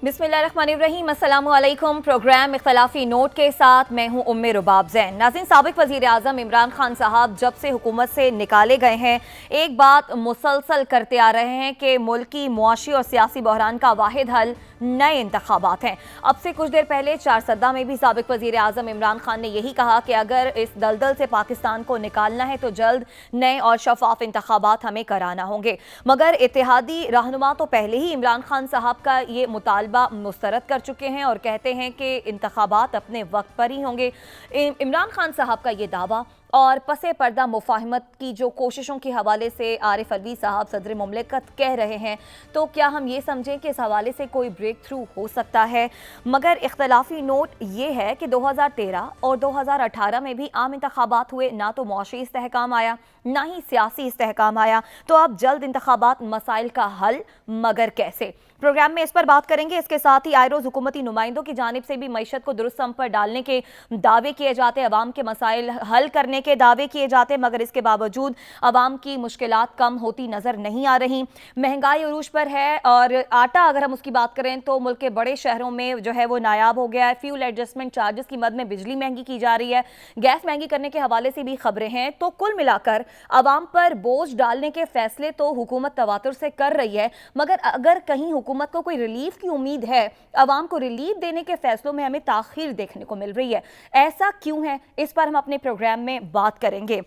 बिस्मिल्लाहिर्रहमानिर्रहीम, अस्सलामु अलैकुम। प्रोग्राम इख्तलाफी नोट के साथ मैं हूं उम्मे रुबाब ज़ैन। नाज़रीन, साबिक़ वज़ीर आज़म इमरान खान साहब जब से हुकूमत से निकाले गए हैं, एक बात मुसलसल करते आ रहे हैं कि मुल्क की मुआशी और सियासी बहरान का वाहिद हल नए इंतखाबात हैं। अब से कुछ देर पहले चारसद्दा में भी साबिक़ वज़ीर आज़म इमरान खान ने यही कहा कि अगर इस दलदल से पाकिस्तान को निकालना है तो जल्द नए और शफाफ इंतखाबात हमें कराना होंगे। मगर इत्तेहादी रहनुमा तो पहले ही इमरान खान साहब का ये मुतालबा मुस्तरद कर चुके हैं और कहते हैं कि इंतखाबात अपने वक्त पर ही होंगे। इमरान खान साहब का ये दावा और पसे पर्दा मुफाहमत की जो कोशिशों के हवाले से आरिफ अलवी साहब सदर मुमलिकत कह रहे हैं, तो क्या हम ये समझें कि इस हवाले से कोई ब्रेक थ्रू हो सकता है? मगर इख्तलाफी नोट ये है कि 2013 और 2018 में भी आम इंतखाबात हुए, ना तो मुआशी इस्तेहकाम आया ना ही सियासी इस्तेहकाम आया। तो अब जल्द इंतखाबात मसाइल का हल, मगर कैसे? प्रोग्राम में इस पर बात करेंगे। इसके साथ ही आए रोज़ हुकूमती नुमाइंदों की जानिब से भी मईशत को दुरुस्त सम पर डालने के दावे किए जाते, अवाम के मसाइल हल करने के दावे किए जाते, मगर इसके बावजूद अवाम की मुश्किलात कम होती नज़र नहीं आ रही। महंगाई अरूज पर है और आटा अगर हम उसकी बात करें तो मुल्क के बड़े शहरों में जो है वो नायाब हो गया है। फ्यूल एडजस्टमेंट चार्जेस की मद में बिजली महंगी की जा रही है, गैस महंगी करने के हवाले से भी खबरें हैं। तो कुल मिलाकर अवाम पर बोझ डालने के फैसले तो हुकूमत तवातुर से कर रही है, मगर अगर कहीं हुकूमत को कोई रिलीफ की उम्मीद है, अवाम को रिलीफ देने के फैसलों में हमें ताखीर देखने को मिल रही है। ऐसा क्यों है, इस पर हम अपने प्रोग्राम में बात करेंगे।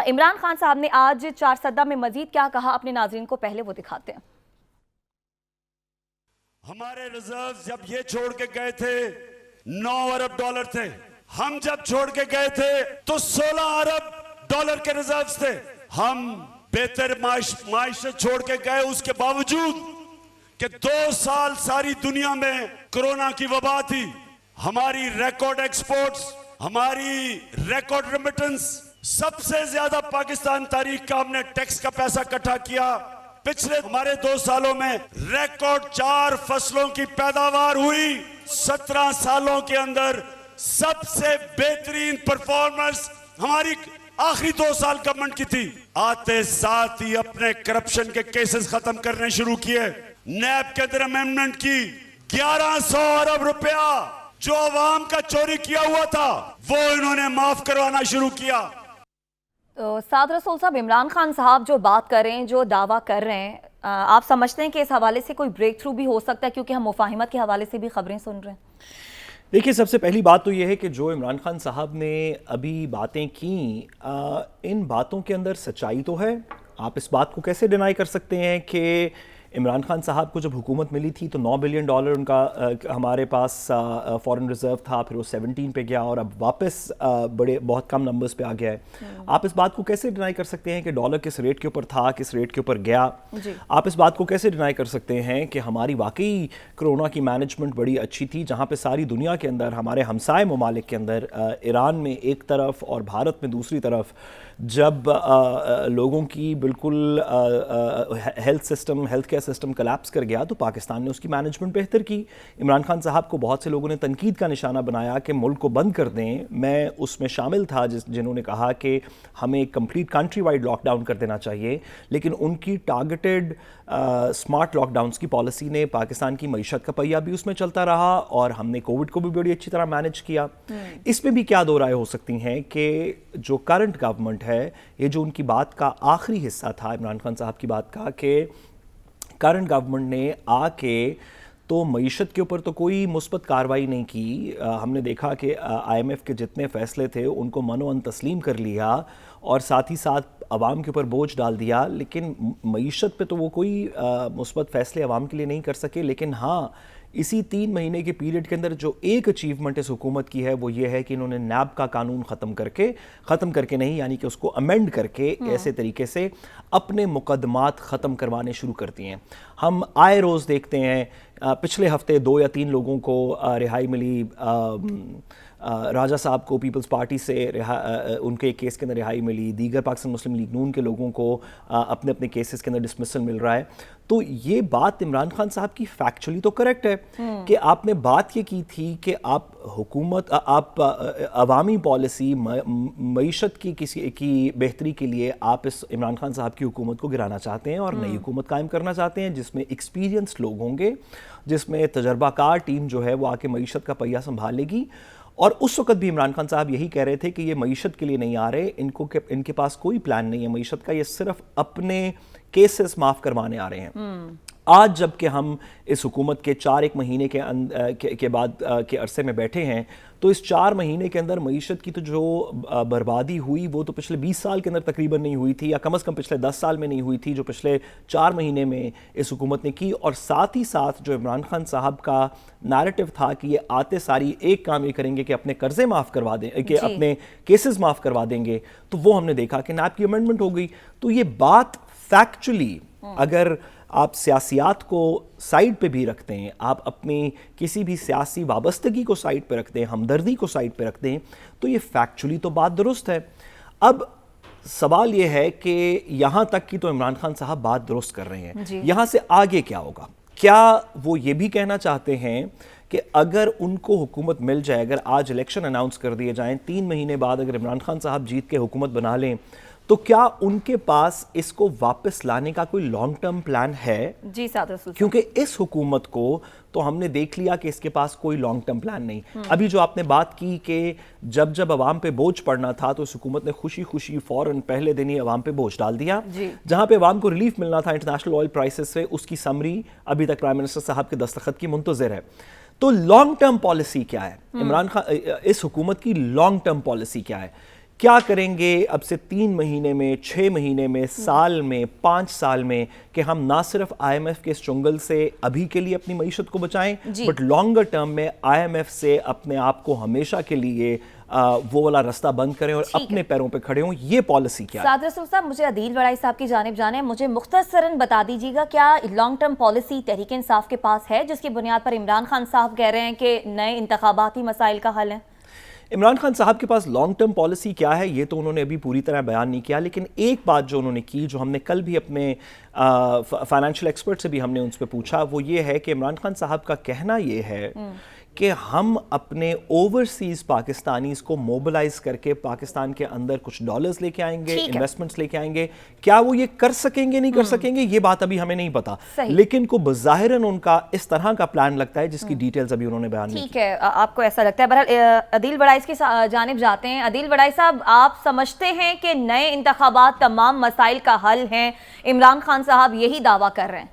इमरान खान साहब ने आज चारसद्दा में मजीद क्या कहा, अपने नाज़रीन को पहले वो दिखाते हैं। हमारे रिजर्व जब ये छोड़ के गए थे 9 अरब डॉलर थे, हम जब छोड़ के गए थे तो 16 अरब डॉलर के रिजर्व्स थे। हम बेहतर माइशत छोड़ के गए, उसके बावजूद कि 2 साल सारी दुनिया में कोरोना की वबा थी, हमारी रिकॉर्ड एक्सपोर्ट्स, हमारी रिकॉर्ड रेमिटेंस, सबसे ज्यादा पाकिस्तान तारीख का हमने टैक्स का पैसा इकट्ठा किया। पिछले हमारे 2 सालों में रिकॉर्ड 4 फसलों की पैदावार हुई। 17 सालों के अंदर सबसे बेहतरीन परफॉर्मेंस हमारी आखिरी 2 साल गवर्नमेंट की थी। आते साथ ही अपने करप्शन के केसेस खत्म करने शुरू किए। नैब के अंदर अमेंडमेंट की 1100 अरब रुपया जो अवाम का चोरी किया हुआ था वो इन्होंने माफ करवाना शुरू किया। तो साद रसूल साहब, इमरान खान साहब जो बात कर रहे हैं, जो दावा कर रहे हैं, आप समझते हैं कि इस हवाले से कोई ब्रेक थ्रू भी हो सकता है, क्योंकि हम मुफाहिमत के हवाले से भी खबरें सुन रहे हैं? देखिए, सबसे पहली बात तो यह है कि जो इमरान खान साहब ने अभी बातें की, इन बातों के अंदर सच्चाई तो है। आप इस बात को कैसे डिनाई कर सकते हैं कि इमरान खान साहब को जब हुकूमत मिली थी तो $9 बिलियन उनका हमारे पास फॉरेन रिजर्व था, फिर वो 17 पे गया और अब वापस बहुत कम नंबर्स पे आ गया है। आप इस बात को कैसे डिनाई कर सकते हैं कि डॉलर किस रेट के ऊपर था, किस रेट के ऊपर गया? आप इस बात को कैसे डिनाई कर सकते हैं कि हमारी वाकई कोरोना की मैनेजमेंट बड़ी अच्छी थी, जहाँ पे सारी दुनिया के अंदर, हमारे हमसाए ममालिक के अंदर, ईरान में एक तरफ और भारत में दूसरी तरफ, जब लोगों की बिल्कुल हेल्थ केयर सिस्टम कोलैप्स कर गया तो पाकिस्तान ने उसकी मैनेजमेंट बेहतर की। इमरान खान साहब को बहुत से लोगों ने तनकीद का निशाना बनाया कि मुल्क को बंद कर दें। मैं उसमें शामिल था जिन्होंने कहा कि हमें कंप्लीट कंट्री वाइड लॉकडाउन कर देना चाहिए, लेकिन उनकी टारगेटेड स्मार्ट लॉकडाउन्स की पॉलिसी ने पाकिस्तान की मईशत का पहिया भी उसमें चलता रहा और हमने कोविड को भी बड़ी अच्छी तरह मैनेज किया। इसमें भी क्या दो राय हो सकती हैं कि जो करंट गवर्नमेंट है, ये जो उनकी बात का आखिरी हिस्सा था इमरान खान साहब की बात का, कि करंट गवर्नमेंट ने आके तो मईशत के ऊपर तो कोई मुस्बत कार्रवाई नहीं की। हमने देखा कि IMF के जितने फैसले थे उनको मनोअन तस्लीम कर लिया और साथ ही साथ अवाम के ऊपर बोझ डाल दिया, लेकिन मईशत पे तो वो कोई मुस्बत फैसले अवाम के लिए नहीं कर सके। लेकिन हाँ, इसी 3 महीने के पीरियड के अंदर जो एक अचीवमेंट इस हुकूमत की है वो ये है कि इन्होंने नैब का कानून ख़त्म करके नहीं, यानी कि उसको अमेंड करके ऐसे तरीके से अपने मुकदमात ख़त्म करवाने शुरू कर दिए हैं। हम आए रोज़ देखते हैं, पिछले हफ्ते 2 या 3 लोगों को रिहाई मिली। राजा साहब को पीपल्स पार्टी से उनके केस के अंदर रिहाई मिली, दीगर पाकिस्तान मुस्लिम लीग नून के लोगों को अपने अपने केसेस के अंदर डिसमिसल मिल रहा है। तो ये बात इमरान खान साहब की फैक्चुअली तो करेक्ट है कि आपने बात ये की थी कि आप हुकूमत, आप अवामी पॉलिसी, मईशत की किसी की बेहतरी के लिए आप इस इमरान खान साहब की हुकूमत को गिराना चाहते हैं और नई हुकूमत कायम करना चाहते हैं जिसमें एक्सपीरियंस लोग होंगे, जिसमें तजर्बाकार टीम जो है वो आके मईशत का पहिया संभालेगी। और उस वक्त भी इमरान खान साहब यही कह रहे थे कि ये मईशत के लिए नहीं आ रहे, इनके पास कोई प्लान नहीं है मईशत का, ये सिर्फ अपने केसेस माफ करवाने आ रहे हैं। आज जबकि हम इस हुकूमत के 4 महीने के बाद के अरसे में बैठे हैं, तो इस 4 महीने के अंदर मईशत की तो जो बर्बादी हुई वो तो पिछले 20 साल के अंदर तकरीबन नहीं हुई थी, या कम से कम पिछले 10 साल में नहीं हुई थी, जो पिछले 4 महीने में इस हुकूमत ने की। और साथ ही साथ जो इमरान खान साहब का नैरेटिव था कि ये आते सारी एक काम ये करेंगे कि अपने कर्जे माफ़ करवा दें, कि अपने केसेस माफ़ करवा देंगे, तो वो हमने देखा कि नैब की अमेंडमेंट हो गई। तो ये बात फैक्चुअली अगर आप सियासियात को साइड पे भी रखते हैं, आप अपनी किसी भी सियासी वाबस्तगी को साइड पे रखते हैं, हमदर्दी को साइड पे रखते हैं, तो ये फैक्चुअली तो बात दुरुस्त है। अब सवाल ये है कि यहाँ तक की तो इमरान खान साहब बात दुरुस्त कर रहे हैं, यहाँ से आगे क्या होगा? क्या वो ये भी कहना चाहते हैं कि अगर उनको हुकूमत मिल जाए, अगर आज इलेक्शन अनाउंस कर दिए जाएं, 3 महीने बाद अगर इमरान खान साहब जीत के हुकूमत बना लें, तो क्या उनके पास इसको वापस लाने का कोई लॉन्ग टर्म प्लान है? जी सादर, क्योंकि इस हुकूमत को तो हमने देख लिया कि इसके पास कोई लॉन्ग टर्म प्लान नहीं। अभी जो आपने बात की कि जब जब अवाम पे बोझ पड़ना था तो इस हुकूमत ने खुशी खुशी फौरन पहले दिन ही अवाम पे बोझ डाल दिया। जहां पे अवाम को रिलीफ मिलना था इंटरनेशनल ऑयल प्राइसेस से, उसकी समरी अभी तक प्राइम मिनिस्टर साहब के दस्तखत की मुंतज़िर है। तो लॉन्ग टर्म पॉलिसी क्या है इमरान खान, इस हुकूमत की लॉन्ग टर्म पॉलिसी क्या है? क्या करेंगे अब से 3 महीने में, 6 महीने में, साल में, 5 साल में, कि हम ना सिर्फ IMF के इस चुंगल से अभी के लिए अपनी मईशत को बचाएं, बट लॉन्गर टर्म में IMF से अपने आप को हमेशा के लिए वो वाला रास्ता बंद करें और अपने पैरों पे खड़े हों। ये पॉलिसी क्या है? सादर रसूल साहब, मुझे अदील वड़ाई साहब की जानिब जाना है, मुझे मुख्तसरन बता दीजिएगा क्या long term policy Tehreek Insaf के पास है जिसकी बुनियाद पर इमरान खान साहब कह रहे हैं कि नए इंतखाबाती मसाइल का हल है? इमरान खान साहब के पास लॉन्ग टर्म पॉलिसी क्या है ये तो उन्होंने अभी पूरी तरह बयान नहीं किया, लेकिन एक बात जो उन्होंने की, जो हमने कल भी अपने फाइनेंशियल एक्सपर्ट से भी हमने उनसे पूछा, वो ये है कि इमरान खान साहब का कहना ये है कि हम अपने ओवरसीज पाकिस्तानीज को मोबिलाइज करके पाकिस्तान के अंदर कुछ डॉलर्स लेके आएंगे, इन्वेस्टमेंट्स लेके आएंगे। क्या वो ये कर सकेंगे, नहीं कर सकेंगे, ये बात अभी हमें नहीं पता, लेकिन को बज़ाहिरन उनका इस तरह का प्लान लगता है जिसकी डिटेल्स अभी उन्होंने बयान नहीं की। ठीक है, आपको ऐसा लगता है। बहरहाल अदील वड़ाई की जानिब जाते हैं। अदील वड़ाई साहब, आप समझते हैं कि नए इंतखाबात तमाम मसाइल का हल हैं? इमरान खान साहब यही दावा कर रहे हैं।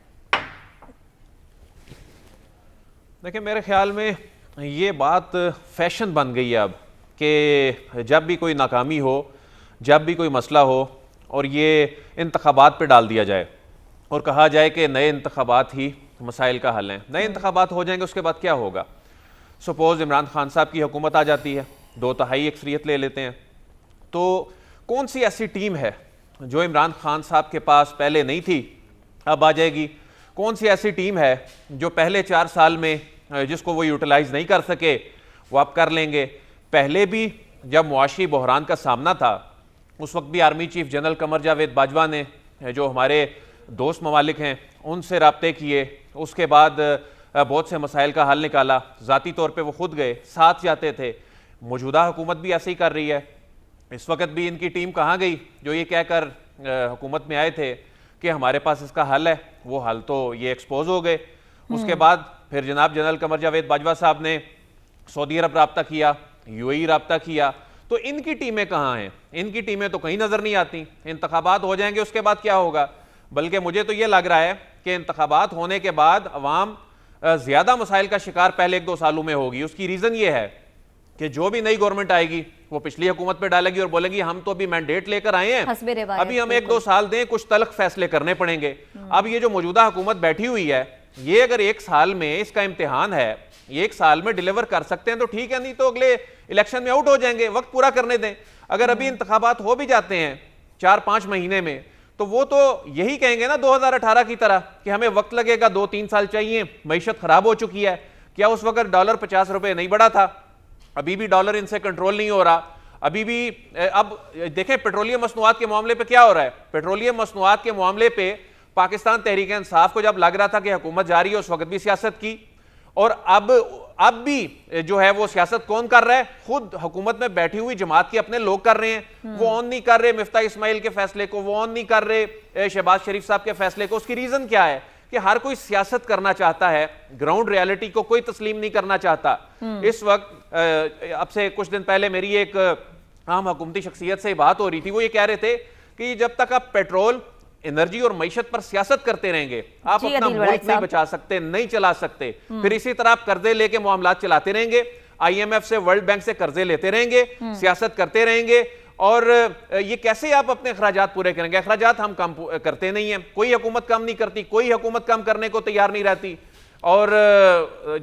देखिए, मेरे ख्याल में ये बात फैशन बन गई है अब कि जब भी कोई नाकामी हो, जब भी कोई मसला हो, और ये इंतखाबात पे डाल दिया जाए और कहा जाए कि नए इंतखाबात ही मसाइल का हल हैं। नए इंतखाबात हो जाएंगे, उसके बाद क्या होगा? सपोज इमरान खान साहब की हुकूमत आ जाती है, 2/3 अक्सरियत ले लेते हैं, तो कौन सी ऐसी टीम है जो इमरान खान साहब के पास पहले नहीं थी, अब आ जाएगी? कौन सी ऐसी टीम है जो पहले 4 साल में जिसको वो यूटिलाइज नहीं कर सके वो आप कर लेंगे? पहले भी जब मुआशी बहरान का सामना था, उस वक्त भी army chief general Qamar Javed Bajwa ने, जो हमारे दोस्त ममालिक हैं, उनसे राब्ते किए, उसके बाद बहुत से मसाइल का हल निकाला। ज़ाती तौर पे वो खुद गए, साथ जाते थे। मौजूदा हुकूमत भी ऐसे ही कर रही है। इस वक्त भी इनकी टीम कहाँ गई जो ये कहकर हुकूमत में आए थे कि हमारे पास इसका हल है? वो हल तो ये एक्सपोज हो गए। उसके बाद फिर जनाब जनरल कमर जावेद बाजवा साहब ने सऊदी अरब राब्ता किया, UAE राब्ता किया। तो इनकी टीमें कहाँ हैं? इनकी टीमें तो कहीं नजर नहीं आती। इंतखाबात हो जाएंगे, उसके बाद क्या होगा? बल्कि मुझे तो ये लग रहा है कि इंतखाबात होने के बाद अवाम ज्यादा मसाइल का शिकार पहले 1-2 सालों में होगी। उसकी रीजन ये है कि जो भी नई गवर्नमेंट आएगी वो पिछली हुकूमत पे डालेगी और बोलेगी हम तो अभी मैंडेट लेकर आए हैं, अभी हम 1-2 साल दें, कुछ तल्ख फैसले करने पड़ेंगे। अब ये जो मौजूदा हुकूमत बैठी हुई है, ये अगर 1 साल में इसका इम्तिहान है, ये 1 साल में डिलीवर कर सकते हैं तो ठीक है, नहीं तो अगले इलेक्शन में आउट हो जाएंगे। वक्त पूरा करने दें। अगर अभी इंतखाबात हो भी जाते हैं 4-5 महीने में, तो वो तो यही कहेंगे ना 2018 की तरह कि हमें वक्त लगेगा, 2-3 साल चाहिए, मईशत खराब हो चुकी है। क्या उस वक्त डॉलर 50 रुपए नहीं बढ़ा था? अभी भी डॉलर इनसे कंट्रोल नहीं हो रहा। अभी भी अब देखें पेट्रोलियम मसनूआत के मामले पे क्या हो रहा है। पेट्रोलियम मसनूआत के मामले पे पाकिस्तान तहरीक इंसाफ को जब लग रहा था कि हुकूमत जा रही है उस वक्त भी सियासत की, और अब भी जो है वो सियासत कौन कर रहा है? खुद हुकूमत में बैठी हुई जमात के अपने लोग कर रहे हैं। वो ऑन नहीं कर रहे मिफ्ता इस्माइल के फैसले को, वो ऑन नहीं कर रहे शहबाज शरीफ साहब के फैसले को। उसकी रीजन क्या है कि हर कोई सियासत करना चाहता है, ग्राउंड रियलिटी को कोई तस्लीम नहीं करना चाहता। इस वक्त अब से कुछ दिन पहले मेरी एक आम हुकूमती शख्सियत से बात हो रही थी, वो ये कह रहे थे कि जब तक आप पेट्रोल, एनर्जी और मईशत पर सियासत करते रहेंगे आप अपना मुल्क नहीं बचा सकते, नहीं चला सकते। फिर इसी तरह आप कर्जे लेके मामलात चलाते रहेंगे, IMF से, वर्ल्ड बैंक से कर्जे लेते रहेंगे, सियासत करते रहेंगे, और ये कैसे आप अपने अखराजात पूरे करेंगे? अखराजात हम कम करते नहीं हैं, कोई हुकूमत कम नहीं करती, कोई हुकूमत कम करने को तैयार नहीं रहती। और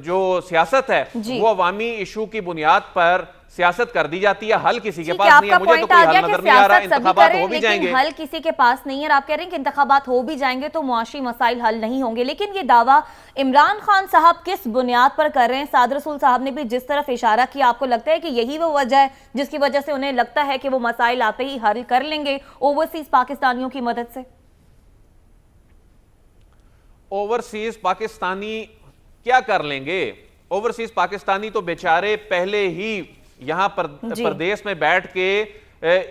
जो सियासत है वो अवामी इशू की बुनियाद पर सियासत कर दी जाती है, हल किसी के पास नहीं है। मुझे तो कोई हल नजर नहीं आ रहा। इंतखाबात हो भी जाएंगे, हल किसी के पास नहीं है। आप कह रहे हैं कि इंतखाबात हो भी जाएंगे तो मुआशी मसाइल हल नहीं होंगे, लेकिन ये दावा इमरान खान साहब किस बुनियाद पर कर रहे हैं? साद रसूल साहब ने भी जिस तरफ इशारा किया, आपको लगता है कि यही वो वजह है जिसकी वजह से उन्हें लगता है कि वो मसाइल आते ही हल कर लेंगे ओवरसीज पाकिस्तानियों की मदद से? ओवरसीज पाकिस्तानी क्या कर लेंगे? ओवरसीज पाकिस्तानी तो बेचारे पहले ही यहां पर प्रदेश में बैठ के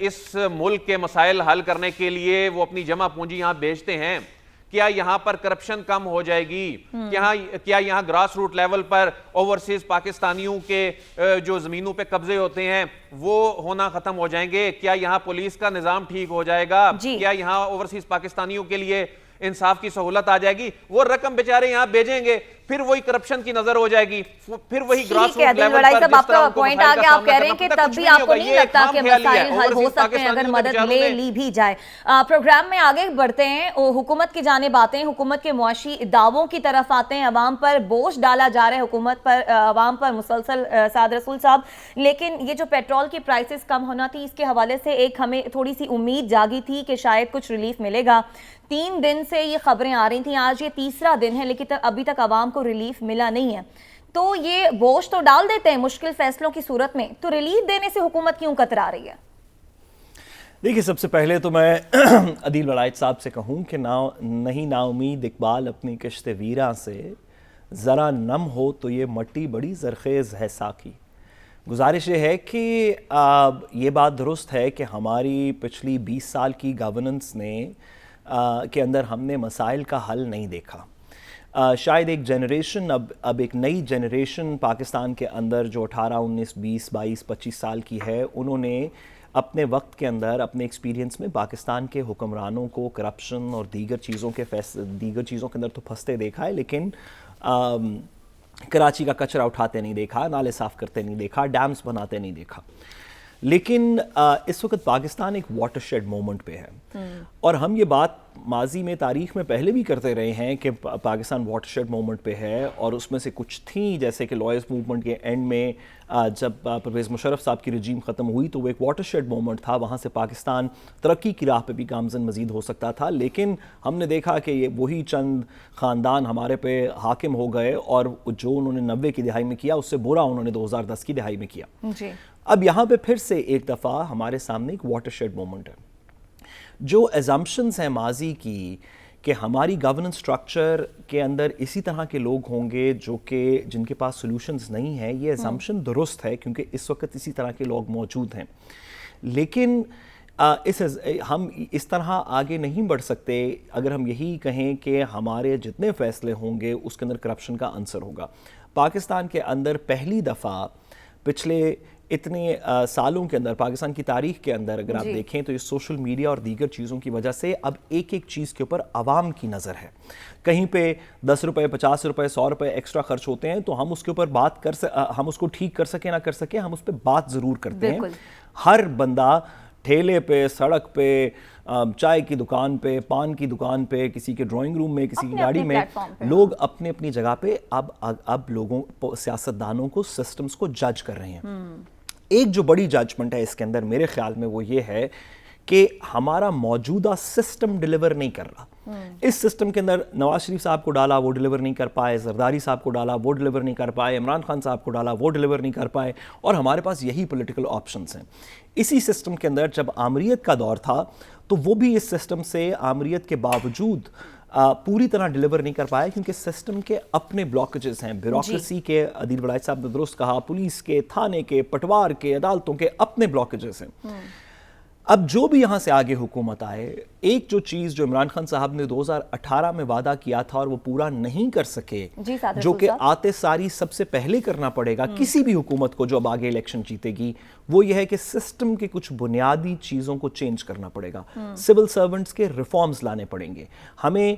इस मुल्क के मसाइल हल करने के लिए वो अपनी जमा पूंजी यहां बेचते हैं। क्या यहां पर करप्शन कम हो जाएगी? क्या यहां ग्रास रूट लेवल पर ओवरसीज पाकिस्तानियों के जो जमीनों पे कब्जे होते हैं वो होना खत्म हो जाएंगे? क्या यहां पुलिस का निजाम ठीक हो जाएगा? क्या यहां ओवरसीज पाकिस्तानियों के लिए इंसाफ की सहूलत आ जाएगी? वो रकम बेचारे यहां भेजेंगे, फिर वही करप्शन की नजर हो जाएगी, फिर वही ग्रास रूट लेवल पर आपका पॉइंट आ गया। आप कह रहे हैं कि तब भी आपको नहीं लगता कि मसाइल हल हो सकते हैं अगर मदद ले ली भी जाए। प्रोग्राम में आगे बढ़ते हैं, हुकूमत की जानिब आते हैं, हुकूमत के मुआशी दावों की तरफ आते हैं। अवाम पर बोझ डाला जा रहा है हुकूमत पर, अवाम पर मुसलसल, साद रसूल साहब। लेकिन ये जो पेट्रोल की प्राइसेस कम होना थी, इसके हवाले से एक हमें थोड़ी सी उम्मीद जागी थी कि शायद कुछ रिलीफ मिलेगा। 3 दिन से ये खबरें आ रही थी, आज ये तीसरा दिन है, लेकिन अभी तक अवाम को रिलीफ मिला नहीं है। तो ये बोझ तो डाल देते हैं मुश्किल फैसलों की सूरत में, तो रिलीफ देने से हुकूमत क्यों कतरा रही है? देखिए, सबसे पहले तो मैं अदील वलायत साहब से कहूँ कि नाउमीद इकबाल अपनी किश्त वीरा से ज़रा नम हो तो ये मट्टी बड़ी ज़रखेज़ है साकी। गुजारिश ये है कि ये बात दुरुस्त है कि हमारी पिछली 20 साल की गवर्नेंस ने के अंदर हमने मसाइल का हल नहीं देखा। शायद एक जनरेशन, अब एक नई जनरेशन पाकिस्तान के अंदर जो 18, 19, 20, 22, 25 साल की है, उन्होंने अपने वक्त के अंदर, अपने एक्सपीरियंस में पाकिस्तान के हुक्मरानों को करप्शन और दीगर चीज़ों के अंदर तो फंसते देखा है, लेकिन कराची का कचरा उठाते नहीं देखा, नाले साफ़ करते नहीं देखा, डैम्स बनाते नहीं देखा। लेकिन इस वक्त पाकिस्तान एक वाटरशेड मोमेंट पे है, और हम ये बात माजी में, तारीख में पहले भी करते रहे हैं कि पाकिस्तान वाटरशेड मोमेंट पे है। और उसमें से कुछ थी, जैसे कि लॉयर्स मूवमेंट के एंड में जब परवेज़ मुशर्रफ साहब की रजीम ख़त्म हुई तो वो एक वाटरशेड मोमेंट था, वहाँ से पाकिस्तान तरक्की की राह पे भी गामज़न मज़ीद हो सकता था। लेकिन हमने देखा कि ये वही चंद ख़ानदान हमारे पे हाकिम हो गए, और जो उन्होंने 90 की दिहाई में किया उससे बुरा उन्होंने 2010 की दिहाई में किया जी। अब यहाँ पे फिर से एक दफ़ा हमारे सामने एक वाटरशेड मोमेंट है। जो एजम्पशंस हैं माजी की कि हमारी गवर्नेंस स्ट्रक्चर के अंदर इसी तरह के लोग होंगे जिनके पास सॉल्यूशंस नहीं है, ये एजम्पशन दुरुस्त है क्योंकि इस वक्त इसी तरह के लोग मौजूद हैं। लेकिन हम इस तरह आगे नहीं बढ़ सकते अगर हम यही कहें कि हमारे जितने फैसले होंगे उसके अंदर करप्शन का अंसर होगा। पाकिस्तान के अंदर पहली दफ़ा पिछले इतने सालों के अंदर, पाकिस्तान की तारीख के अंदर अगर आप देखें तो ये सोशल मीडिया और दीगर चीज़ों की वजह से अब एक एक चीज़ के ऊपर आवाम की नज़र है। कहीं पे 10 रुपये, 50 रुपये, 100 रुपये एक्स्ट्रा खर्च होते हैं तो हम उसके ऊपर हम उसको ठीक कर सकें ना कर सकें, हम उस पर बात ज़रूर करते हैं। हर बंदा ठेले पे, सड़क पे, चाय की दुकान पे, पान की दुकान पे, किसी के ड्राइंग रूम में, किसी की गाड़ी में, लोग अपने अपनी जगह पे अब लोगों, सियासतदानों को, सिस्टम्स को जज कर रहे हैं। एक जो बड़ी जजमेंट है इसके अंदर मेरे ख्याल में वो ये है कि हमारा मौजूदा सिस्टम डिलीवर नहीं कर रहा। इस सिस्टम के अंदर नवाज शरीफ साहब को डाला, वो डिलीवर नहीं कर पाए, जरदारी साहब को डाला, वो डिलीवर नहीं कर पाए, इमरान खान साहब को डाला, वो डिलीवर नहीं कर पाए, और हमारे पास यही पॉलिटिकल ऑप्शंस हैं। इसी सिस्टम के अंदर जब आमरीत का दौर था तो वो भी इस सिस्टम से आमरीत के बावजूद पूरी तरह डिलीवर नहीं कर पाया क्योंकि सिस्टम के अपने ब्लॉकेजेस हैं, ब्यूरोक्रेसी के, अदील वड़ाइच साहब ने दुरुस्त कहा, पुलिस के, थाने के, पटवार के, अदालतों के अपने ब्लॉकेजेस हैं। अब जो भी यहाँ से आगे हुकूमत आए, एक जो चीज़ जो इमरान खान साहब ने 2018 में वादा किया था और वो पूरा नहीं कर सके, जो कि आते सारी सबसे पहले करना पड़ेगा किसी भी हुकूमत को जो अब आगे इलेक्शन जीतेगी, वो ये है कि सिस्टम के कुछ बुनियादी चीज़ों को चेंज करना पड़ेगा। सिविल सर्वेंट्स के रिफॉर्म्स लाने पड़ेंगे, हमें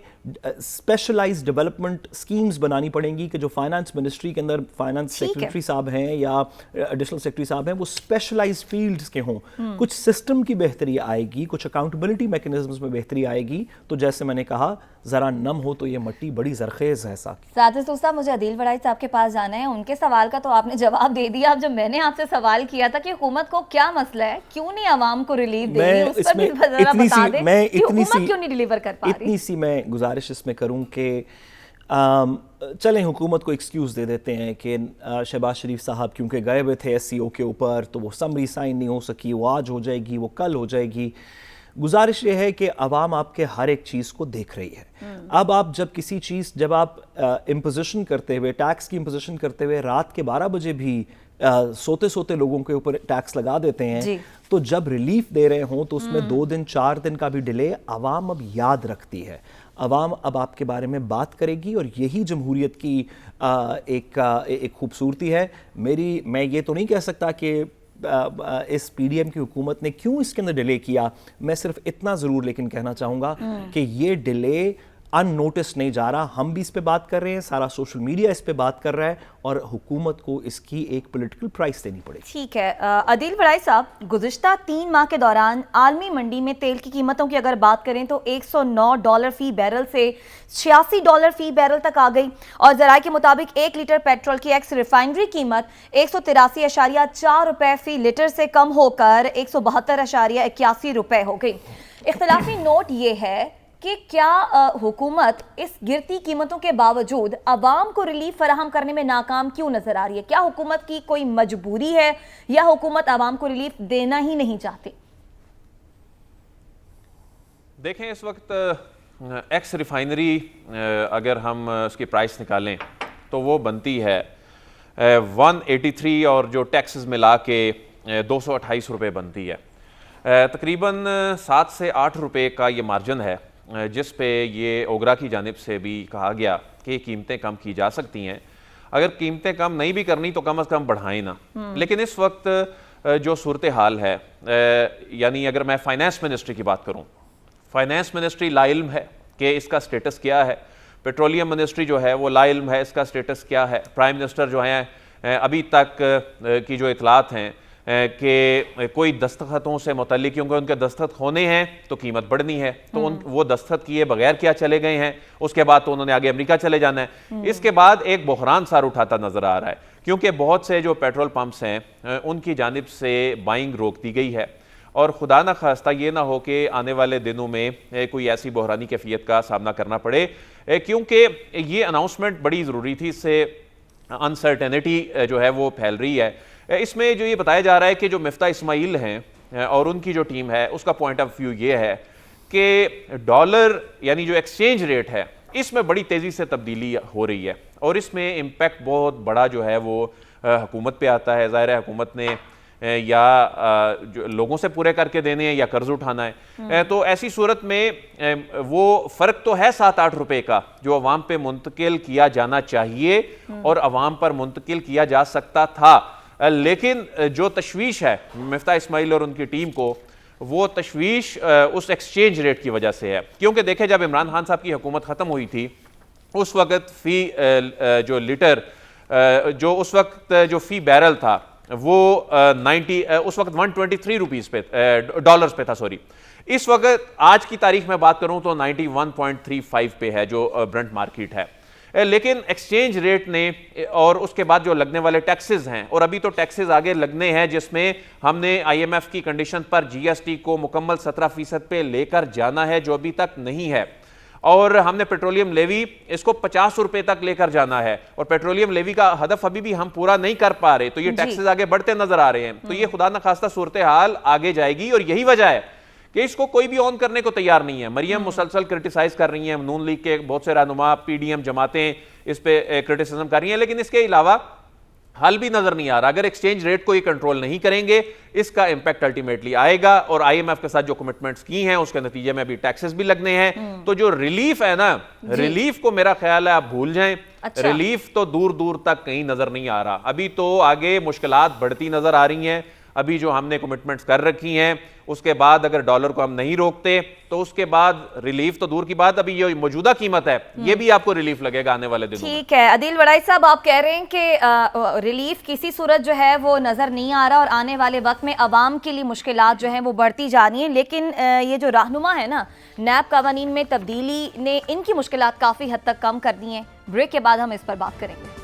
स्पेशलाइज्ड डेवलपमेंट स्कीम्स बनानी पड़ेंगी कि जो फाइनेंस मिनिस्ट्री के अंदर फाइनेंस सेक्रेटरी साहब हैं या एडिशनल सेक्रेटरी साहब हैं वो स्पेशलाइज्ड फील्ड्स के हों। कुछ सिस्टम की बेहतरी आएगी, कुछ अकाउंटेबिलिटी मैकेनिज्म्स में बेहतरी आएगी, तो जैसे मैंने कहा जरा नम हो तो ये मट्टी बड़ी जरखेज है। साथ मुझे अदील वड़ाइच साहब के पास जाना है, उनके सवाल का तो आपने जवाब दे दिया। अब जब मैंने आपसे सवाल किया था कि हुकूमत को क्या मसला है, क्यों नहीं आवाम को रिलीफ दे रही, उस पर भी जरा बता दें कि हुकूमत क्यों नहीं डिलीवर कर पा रही। इतनी सी मैं गुजारिश इसमें करूं कि चलें हुकूमत को एक्सक्यूज़ दे देते हैं कि शहबाज शरीफ साहब क्योंकि गए हुए थे SCO के ऊपर तो वो समरी साइन नहीं हो सकी, वो आज हो जाएगी, वो कल हो जाएगी। गुजारिश ये है कि अवाम आपके हर एक चीज़ को देख रही है। अब आप जब किसी चीज़, जब आप इम्पोजिशन करते हुए, टैक्स की इम्पोजिशन करते हुए रात के 12 बजे भी सोते सोते लोगों के ऊपर टैक्स लगा देते हैं, तो जब रिलीफ दे रहे हों तो उसमें 2 दिन 4 दिन का भी डिले आवाम अब याद रखती है। अवाम अब आपके बारे में बात करेगी और यही जमहूरियत की एक खूबसूरती है। मैं ये तो नहीं कह सकता कि इस PDM की हुकूमत ने क्यों इसके अंदर डिले किया, मैं सिर्फ इतना ज़रूर लेकिन कहना चाहूँगा कि ये डिले अननोटिस नहीं जा रहा। हम भी इस पे बात कर रहे हैं, सारा सोशल मीडिया इस पे बात कर रहा है और हुकूमत को इसकी एक पॉलिटिकल प्राइस देनी पड़ेगी। ठीक है अदील वड़ाइच साहब, गुज़िश्ता 3 माह के दौरान आलमी मंडी में तेल की कीमतों की अगर बात करें तो $109 फी बैरल से $86 फी बैरल तक आ गई और ज़राए के मुताबिक 1 लीटर पेट्रोल की एक्स रिफाइनरी कीमत 183.4 रुपए फी लीटर से कम होकर 172.81 रुपए हो गई। इख्तिलाफी नोट ये है कि क्या हुकूमत इस गिरती कीमतों के बावजूद अवाम को रिलीफ फराहम करने में नाकाम क्यों नजर आ रही है? क्या हुकूमत की कोई मजबूरी है या हुकूमत अवाम को रिलीफ देना ही नहीं चाहती? देखें, इस वक्त एक्स रिफाइनरी अगर हम उसकी प्राइस निकालें तो वो बनती है 183 और जो टैक्सेस मिला के 228 रुपये बनती है। तकरीबन 7 से 8 रुपये का ये मार्जिन है जिस पे ये ओगरा की जानिब से भी कहा गया कि कीमतें कम की जा सकती हैं। अगर कीमतें कम नहीं भी करनी तो कम से कम बढ़ाएं ना। लेकिन इस वक्त जो सूरत हाल है, यानी अगर मैं फाइनेंस मिनिस्ट्री की बात करूं, फाइनेंस मिनिस्ट्री लाइल्म है कि इसका स्टेटस क्या है। पेट्रोलियम मिनिस्ट्री जो है वो लाइल्म है इसका स्टेटस क्या है। प्राइम मिनिस्टर जो हैं अभी तक की जो इतलात हैं कि कोई दस्तखतों से मुतल्लिक, क्योंकि उनके दस्तखत होने हैं तो कीमत बढ़नी है, तो वो दस्तखत किए बगैर क्या चले गए हैं, उसके बाद तो उन्होंने आगे अमेरिका चले जाना है। इसके बाद एक बहरान सार उठाता नजर आ रहा है क्योंकि बहुत से जो पेट्रोल पंप्स हैं उनकी जानिब से बाइंग रोक दी गई है और खुदा ना खास्ता ये ना हो कि आने वाले दिनों में कोई ऐसी बहरानी कैफियत का सामना करना पड़े, क्योंकि ये अनाउंसमेंट बड़ी ज़रूरी थी। इससे अनसर्टेनिटी जो है वो फैल रही है। इसमें जो ये बताया जा रहा है कि जो मिफ्ता इस्माइल हैं और उनकी जो टीम है उसका पॉइंट ऑफ व्यू ये है कि डॉलर यानी जो एक्सचेंज रेट है इसमें बड़ी तेज़ी से तब्दीली हो रही है और इसमें इम्पैक्ट बहुत बड़ा जो है वो हुकूमत पे आता है। ज़ाहिर है हुकूमत ने या जो लोगों से पूरे करके देने हैं या कर्ज उठाना है, तो ऐसी सूरत में वो फ़र्क तो है 7-8 रुपए का जो अवाम पे मुंतकिल किया जाना चाहिए और अवाम पर मुंतकिल किया जा सकता था। लेकिन जो तशवीश है मिफ्ता इस्माइल और उनकी टीम को, वो तशवीश उस एक्सचेंज रेट की वजह से है। क्योंकि देखें, जब इमरान खान साहब की हुकूमत ख़त्म हुई थी उस वक्त फ़ी जो लीटर जो उस वक्त जो फ़ी बैरल था वो 90 उस वक्त 123 रुपीज़ पे डॉलर्स पे था, सॉरी। इस वक्त आज की तारीख में बात करूं तो 91.35 पे है जो ब्रेंट मार्केट है। लेकिन एक्सचेंज रेट ने और उसके बाद जो लगने वाले टैक्सेस हैं, और अभी तो टैक्सेस आगे लगने हैं जिसमें हमने IMF की कंडीशन पर GST को मुकम्मल 17% पे लेकर जाना है जो अभी तक नहीं है, और हमने पेट्रोलियम लेवी इसको 50 रुपए तक लेकर जाना है और पेट्रोलियम लेवी का हदफ अभी भी हम पूरा नहीं कर पा रहे, तो ये टैक्सेस आगे बढ़ते नजर आ रहे हैं। तो ये खुदा न खास्ता सूरत हाल आगे जाएगी और यही वजह है कि इसको कोई भी ऑन करने को तैयार नहीं है। मरियम मुसलसल क्रिटिसाइज कर रही हैं, नून लीग के बहुत से रहनुमा, पीडीएम जमातें इस पे क्रिटिसिज्म कर रही हैं, लेकिन इसके अलावा हल भी नजर नहीं आ रहा। अगर एक्सचेंज रेट को ये कंट्रोल नहीं करेंगे, इसका इंपैक्ट अल्टीमेटली आएगा, और आईएमएफ के साथ जो कमिटमेंट्स की हैं उसके नतीजे में अभी टैक्सेस भी लगने हैं। तो जो रिलीफ है ना, रिलीफ को मेरा ख्याल है आप भूल जाएं। अच्छा। रिलीफ तो दूर दूर तक कहीं नजर नहीं आ रहा। अभी तो आगे मुश्किलात बढ़ती नजर आ रही हैं। अभी जो हमने कमिटमेंट्स कर रखी हैं, उसके बाद अगर डॉलर को हम नहीं रोकते तो उसके बाद रिलीफ तो दूर की बात, अभी ये मौजूदा कीमत है, ये भी आपको रिलीफ लगेगा आने वाले दिनों में। ठीक है अदील वड़ाई साहब, आप कह रहे हैं कि रिलीफ किसी सूरत जो है वो नजर नहीं आ रहा और आने वाले वक्त में अवाम के लिए मुश्किलात जो हैं वो बढ़ती जा रही हैं, लेकिन ये जो रहनुमा है ना, नैब कवानीन में तब्दीली ने इनकी मुश्किलात काफी हद तक कम कर दी हैं। ब्रेक के बाद हम इस पर बात करेंगे।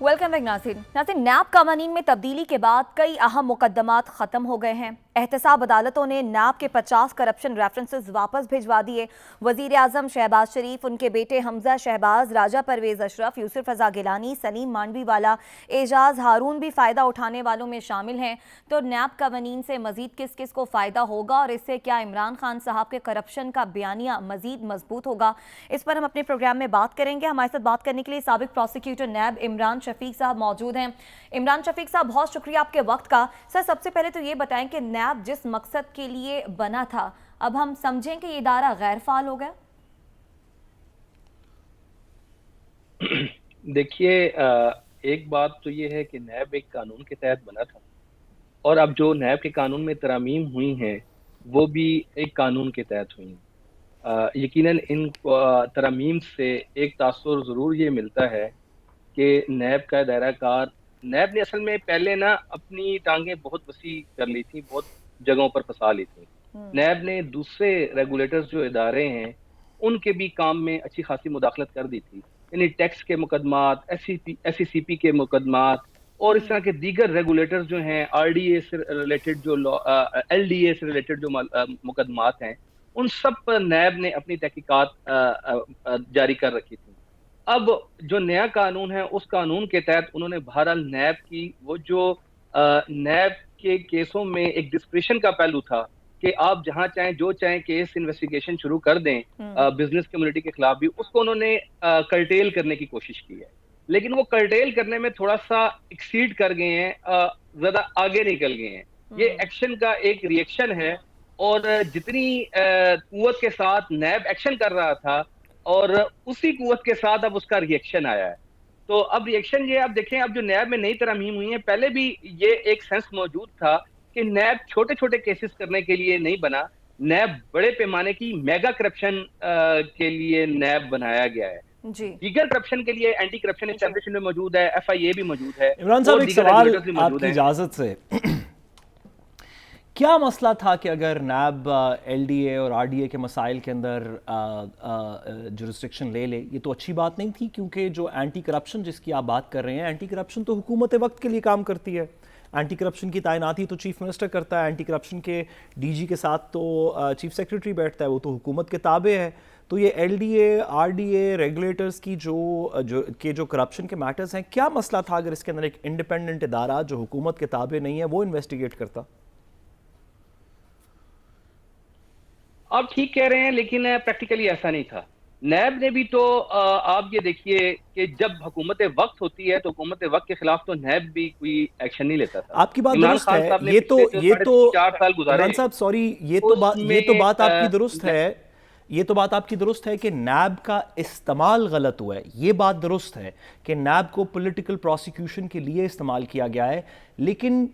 वेलकम बैक नाज़रीन। नैब कवानीन में तब्दीली के बाद कई अहम मुकदमात खत्म हो गए हैं। एहतसाब अदालतों ने नैब के 50 करप्शन रेफरेंसेस वापस भिजवा दिए। वजीर आजम शहबाज शरीफ, उनके बेटे हमजा शहबाज, राजा परवेज अशरफ, यूसुफ रजा गिलानी, सलीम मांडवीवाला, एजाज हारून भी फ़ायदा उठाने वालों में शामिल हैं। तो नैब कवानीन से मजीद किस किस को फ़ायदा होगा और इससे क्या इमरान खान साहब के करप्शन का बयानिया मजीद मजबूत होगा, इस पर हम अपने प्रोग्राम में बात करेंगे। हमारे साथ बात करने के लिए साबिक प्रोसिक्यूटर नैब इमरान शफीक साहब मौजूद हैं। इमरान शफीक साहब, बहुत शुक्रिया आपके वक्त का। सर, सबसे पहले तो ये बताएं कि नैब जिस मकसद के लिए बना था, अब हम समझें कि ये इदारा गैर फाल हो गया? देखिए, एक बात तो ये है कि नैब एक कानून के तहत बना था, और अब जो नैब के कानून में तरमीम हुई हैं वो भी एक कानून के तहत हुई हैं। यकीनन इन तरमीम से एक तासुर ज़रूर ये मिलता है कि नैब का दायरा कार, नैब ने असल में पहले ना अपनी टांगें बहुत वसी कर ली थी, बहुत जगहों पर फंसा ली थी। नैब ने दूसरे रेगुलेटर्स जो इदारे हैं उनके भी काम में अच्छी खासी मुदाखलत कर दी थी, यानी टैक्स के मुकदमात, SECP के मुकदमात और इस तरह के दीगर रेगुलेटर्स जो हैं, RDA से रिलेटेड जो LDA से रिलेटेड जो मुकदमात हैं, उन सब पर नैब ने अपनी तहकीकात जारी कर रखी थी। अब जो नया कानून है उस कानून के तहत उन्होंने बहरहाल नैब की वो जो नैब के केसों में एक डिस्क्रिशन का पहलू था कि आप जहां चाहें जो चाहें केस इन्वेस्टिगेशन शुरू कर दें बिजनेस कम्युनिटी के खिलाफ भी, उसको उन्होंने कर्टेल करने की कोशिश की है। लेकिन वो कर्टेल करने में थोड़ा सा एक्सीड कर गए हैं, ज्यादा आगे निकल गए हैं। ये एक्शन का एक रिएक्शन है, और जितनी कुव्वत के साथ नैब एक्शन कर रहा था और उसी कुव्वत के साथ अब उसका रिएक्शन आया है। तो अब रिएक्शन ये आप देखें, अब जो नैब में नई तरमीम हुई है, पहले भी ये एक सेंस मौजूद था कि नैब छोटे छोटे केसेस करने के लिए नहीं बना, नैब बड़े पैमाने की मेगा करप्शन के लिए नैब बनाया गया है। जी, दीगर करप्शन के लिए एंटी करप्शन एस्टैब्लिशमेंट में मौजूद है, FIA भी मौजूद है। इमरान साहब, एक सवाल आपकी इजाजत से, क्या मसला था कि अगर नैब LDA और RDA के मसाइल के अंदर जुरिस्डिक्शन ले ले? ये तो अच्छी बात नहीं थी, क्योंकि जो एंटी करप्शन जिसकी आप बात कर रहे हैं, एंटी करप्शन तो हुकूमत वक्त के लिए काम करती है। एंटी करप्शन की तैनाती तो चीफ मिनिस्टर करता है, एंटी करप्शन के DG के साथ तो चीफ सेक्रेटरी बैठता है, वो तो हुकूमत के ताबे है। तो ये LDA RDA रेगुलेटर्स की जो करप्शन के मैटर्स हैं, क्या मसला था अगर इसके अंदर एक इंडिपेंडेंट इदारा जो हुकूमत के ताबे नहीं है वो इन्वेस्टिगेट करता? आप ठीक कह रहे हैं, लेकिन प्रैक्टिकली ऐसा नहीं था। नैब ने भी तो आप ये देखिए कि जब हुकूमत वक्त होती है तो हुकूमत वक्त के खिलाफ तो नैब भी कोई एक्शन नहीं लेता था। आपकी बात दुरुस्त है, ये तो 4 साल गुजारे। इमरान साहब, सॉरी, ये तो बात आपकी दुरुस्त है, ये तो बात आपकी दुरुस्त है कि नैब का इस्तेमाल गलत हुआ है। ये बात दुरुस्त है कि नैब को पॉलिटिकल प्रोसिक्यूशन के लिए इस्तेमाल किया गया है, लेकिन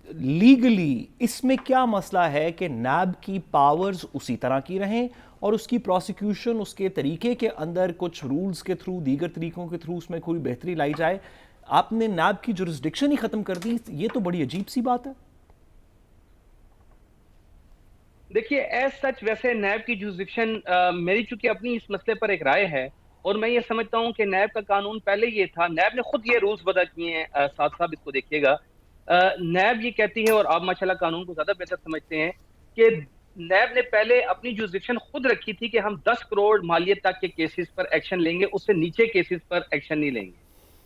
लीगली इसमें क्या मसला है कि नैब की पावर्स उसी तरह की रहें और उसकी प्रोसिक्यूशन उसके तरीके के अंदर कुछ रूल्स के थ्रू, दीगर तरीकों के थ्रू उसमें कोई बेहतरी लाई जाए? आपने नैब की जुरिस्डिक्शन ही खत्म कर दी, ये तो बड़ी अजीब सी बात है। देखिए, एज सच वैसे नैब की जुरिस्डिक्शन, मेरी चूंकि अपनी इस मसले पर एक राय है, और मैं ये समझता हूं कि नैब का कानून पहले ये था, नैब ने खुद ये रूल्स बदल किए हैं। साथ साहब इसको देखिएगा, नैब ये कहती है, और आप माशाल्लाह कानून को ज्यादा बेहतर समझते हैं, कि नैब ने पहले अपनी जुरिस्डिक्शन खुद रखी थी कि हम 10 करोड़ मालियत तक के केसेस पर एक्शन लेंगे, उससे नीचे केसेस पर एक्शन नहीं लेंगे।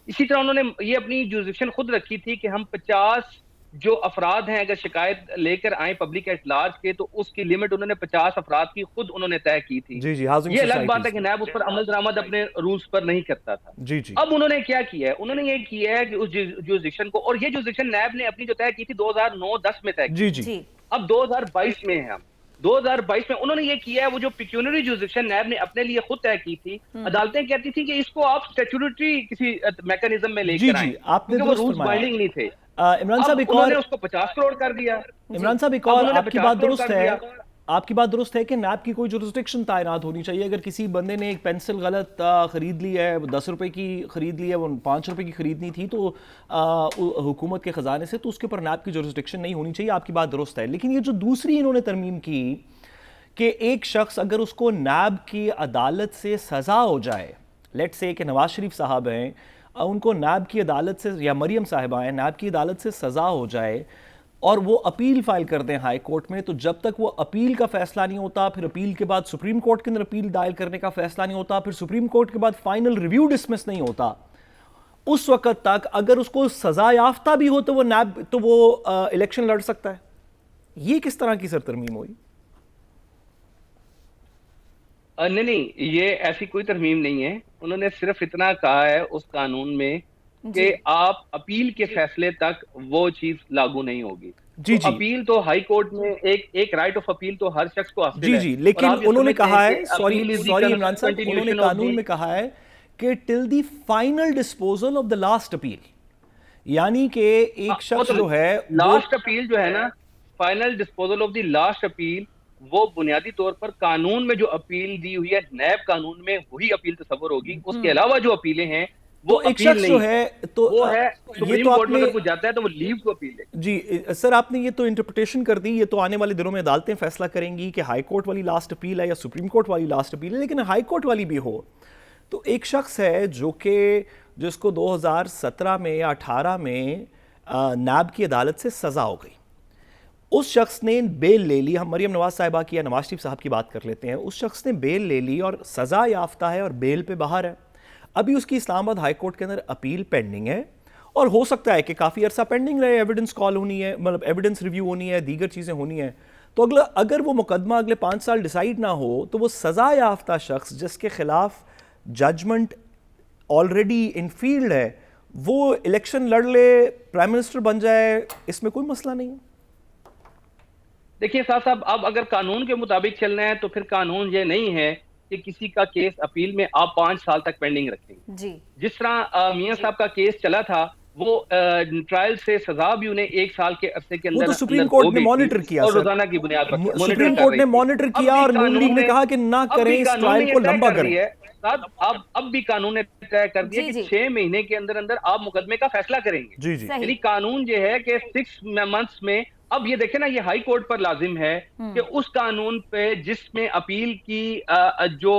इसी तरह उन्होंने ये अपनी जुरिस्डिक्शन खुद रखी थी कि हम 50 जो अफराद हैं अगर शिकायत लेकर आए पब्लिक एट लार्ज के, तो उसकी लिमिट उन्होंने 50 अफराद की खुद उन्होंने तय की थी। जी जी, हाउसिंग ये अलग बात है सोसाइटीज कि नैब उस पर अमल दरामद अपने रूल्स पर नहीं करता था। जी जी अब उन्होंने क्या किया है, उन्होंने ये किया है कि उस जुरिस्डिक्शन को, और ये जुरिस्डिक्शन नैब ने अपनी जो तय की थी 2009-10 में तय की, जी जी जी अब 2022 में है हम 2022 में उन्होंने ये किया है, वो जो पिक्यूनरी जुरिस्डिक्शन नैब ने अपने लिए खुद तय की थी, अदालतें कहती थी कि इसको आप स्टैट्यूटरी किसी मैकेनिज्म में जी लेकर जी, आए, आपने क्योंकि वो दुरुस्त रूल्स फरमाया। बाइंडिंग नहीं थे। इमरान साहब अब एक उन्होंने और, उसको 50 करोड़ कर दिया। इमरान साहब एक अब और, उन्होंने आपकी 50 बात करोड़ दुरुस्त कर है, दिया। आपकी बात दुरुस्त है कि नैब की कोई जुरिस्डिक्शन तैनात होनी चाहिए। अगर किसी बंदे ने एक पेंसिल गलत खरीद ली है, 10 रुपए की खरीद ली है, वो 5 रुपए की खरीदनी थी, तो हुकूमत के ख़जाने से, तो उसके ऊपर नैब की जुरिस्डिक्शन नहीं होनी चाहिए। आपकी बात दुरुस्त है। लेकिन ये जो दूसरी इन्होंने तरमीम की कि एक शख्स अगर उसको नैब की अदालत से सज़ा हो जाए, लेट्स से कि नवाज शरीफ साहब हैं, उनको नैब की अदालत से, या मरियम साहिबा हैं, नैब की अदालत से सज़ा हो जाए और वो अपील फाइल कर दें हाई कोर्ट में, तो जब तक वो अपील का फैसला नहीं होता, फिर अपील के बाद सुप्रीम कोर्ट के अंदर अपील दायर करने का फैसला नहीं होता, फिर सुप्रीम कोर्ट के बाद फाइनल रिव्यू डिसमिस नहीं होता, उस वक्त तक अगर उसको सजा याफ्ता भी हो तो वो नैब, तो वो इलेक्शन लड़ सकता है। ये किस तरह की सर तरमीम हुई? नहीं, ये ऐसी कोई तरमीम नहीं है। उन्होंने सिर्फ इतना कहा है उस कानून में कि आप अपील के फैसले तक वो चीज लागू नहीं होगी। जी तो जी अपील तो हाई कोर्ट में एक राइट ऑफ अपील तो हर शख्स को हासिल जी है। जी, और लेकिन आप ये उन्होंने समझते कहा हैं है, कि sorry appeal is the sorry Imran साहब, उन्होंने continuation of कानून the- में कहा है कि till the final disposal of the last appeal, यानी कि एक शख्स जो है लास्ट अपील जो है ना, final disposal of the last appeal, वो बुनियादी तौर पर कानून में जो अपील दी हुई है नैब कानून में, वही अपील तस्वर होगी। उसके अलावा जो अपीलें हैं वो तो एक अपील शख्स नहीं जो है, तो वो है ये सुप्रीम तो कोर्ट में आपने, अगर कुछ जाता है तो वो लीव को अपील है। जी सर, आपने ये तो इंटरप्रिटेशन कर दी। ये तो आने वाले दिनों में अदालतें फैसला करेंगी कि हाई कोर्ट वाली लास्ट अपील है या सुप्रीम कोर्ट वाली लास्ट अपील है। लेकिन हाई कोर्ट वाली भी हो तो एक शख्स है जिसको 2017 में या 18 में नैब की अदालत से सजा हो गई, उस शख्स ने बेल ले ली। हम मरियम नवाज साहिबा की या नवाज शरीफ साहब की बात कर लेते हैं। उस शख्स ने बेल ले ली और सजा याफ्ता है और बेल पे बाहर है। अभी उसकी इस्लामाबाद हाई कोर्ट के अंदर अपील पेंडिंग है और हो सकता है कि काफ़ी अरसा पेंडिंग रहे, एविडेंस कॉल होनी है, मतलब एविडेंस रिव्यू होनी है, दीगर चीज़ें होनी है। तो अगर वो मुकदमा अगले 5 साल डिसाइड ना हो तो वो सजा याफ्ता शख्स जिसके खिलाफ जजमेंट ऑलरेडी इन फील्ड है, वो इलेक्शन लड़ ले, प्राइम मिनिस्टर बन जाए, इसमें कोई मसला नहीं है। देखिए साहब, अब अगर कानून के मुताबिक चलना है तो फिर कानून ये नहीं है कि किसी का केस अपील में आप 5 साल तक पेंडिंग रखेंगे। जी जिस तरह मियां साहब का केस चला था, वो ट्रायल से सजा भी उन्हें 1 साल के अरसे के वो अंदर तो सुप्रीम अंदर कोर्ट हो ने गई मॉनिटर थी किया और सर। रोजाना की बुनियाद पर सुप्रीम मॉनिटर कर कोर्ट रही ने थी। मॉनिटर अब किया भी और नून कानून लीग ने ने- कहा कि ना अब करें, भी इस कानून ट्रायल ने को तय लंबा कर करें। दिया है साहब, अब भी कानून ने तय कर दिया जी, कि जी। 6 महीने के अंदर अंदर आप मुकदमे का फैसला करेंगे। जी जी सही। यानी कानून ये है कि 6 मंथ्स में, अब ये देखे ना, ये हाई कोर्ट पर लाजिम है कि उस कानून पे जिसमें अपील की जो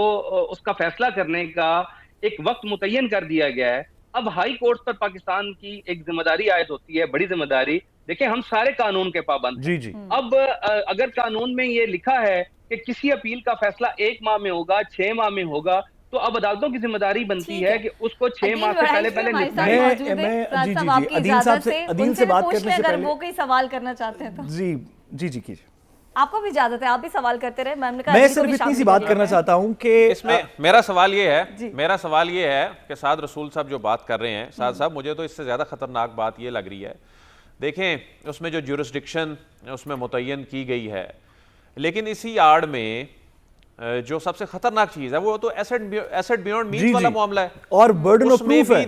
उसका फैसला करने का एक वक्त मुतय्यन कर दिया गया है, अब हाई कोर्ट पर पाकिस्तान की एक जिम्मेदारी आयद होती है, बड़ी जिम्मेदारी। देखिए, हम सारे कानून के पाबंद हैं। जी जी अब अगर कानून में ये लिखा है कि किसी अपील का फैसला 1 माह में होगा, 6 माह में होगा, तो अब अदालतों की जिम्मेदारी बनती ठीक है है कि उसको 6 माह से अदील पहले वहाइश पहले हमारे साथ निपटाएं। मौजूद हैं। मैं- साहब, जी, जी, आपकी अदील साहब इजाजत से- से अदील उनसे से भी बात पूछ करने लें से अगर पहले- वो कोई सवाल करना चाहते हैं तो। जी जी जी कीजिए। आपको भी इजाजत है, आप भी सवाल करते रहे। मैंने कहा मैं अदील को सिर्फ भी इतनी शामिल सी बात कर करना लिया चाहता हूं कि इसमें मेरा सवाल ये जी। है, मेरा सवाल ये है कि साद रसूल साहब जो बात कर रहे हैं, साद साहब, मुझे तो इससे ज़्यादा ख़तरनाक बात ये लग रही है। देखें, उसमें जो ज्यूरिस्डिक्शन उसमें मुतय्यन की गई है, लेकिन इसी आड़ में जो सबसे खतरनाक चीज है वो तो एसेट बियॉन्ड जी, मीन्स वाला जी। मामला है और burden of उसमें proof भी है।